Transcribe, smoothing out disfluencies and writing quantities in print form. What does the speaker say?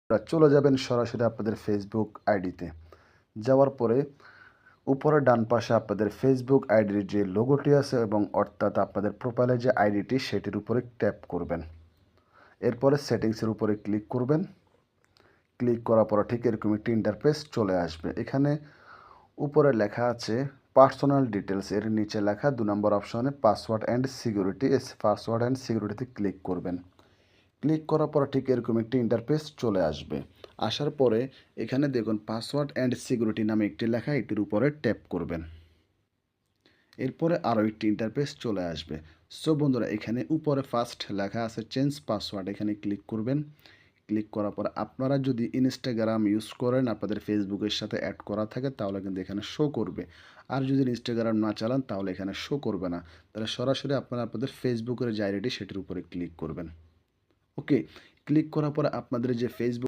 চলে যাবেন সরাসরি আপনাদের ফেসবুক আইডিতে। যাওয়ার পরে উপরে ডান পাশে আপনাদের ফেসবুক আইডির যে লোগোটি আছে এবং অর্থাৎ আপনাদের প্রোফাইলের যে আইডিটি সেটির উপরে ট্যাপ করবেন। এরপরে সেটিংসের উপরে ক্লিক করবেন। ক্লিক করার পর ঠিক এরকম একটি ইন্টারফেস চলে আসবে। এখানে উপরে লেখা আছে পার্সোনাল ডিটেলস, এর নিচে লেখা ২ নম্বর অপশনে password and security. Password and সিকিউরিটিতে ক্লিক করবেন। ক্লিক করার পর ঠিক এরকম একটি ইন্টারফেস চলে আসবে। আসার পরে এখানে দেখুন পাসওয়ার্ড অ্যান্ড সিকিউরিটি নামে একটি লেখা, এটির উপরে ট্যাপ করবেন। এরপরে আরও একটি ইন্টারফেস চলে আসবে। সো বন্ধুরা, এখানে উপরে ফার্স্ট লেখা আছে চেঞ্জ পাসওয়ার্ড, এখানে ক্লিক করবেন। ক্লিক করার পর আপনারা যদি ইনস্টাগ্রাম ইউজ করেন, আপনাদের ফেসবুকের সাথে অ্যাড করা থাকে, তাহলে কিন্তু এখানে শো করবে। আর যদি ইনস্টাগ্রাম না চালান তাহলে এখানে শো করবে না। তাহলে সরাসরি আপনারা আপনাদের ফেসবুকের যে আইডিটি সেটির উপরে ক্লিক করবেন। ওকে, ক্লিক করার পরে আপনাদের যে ফেসবুক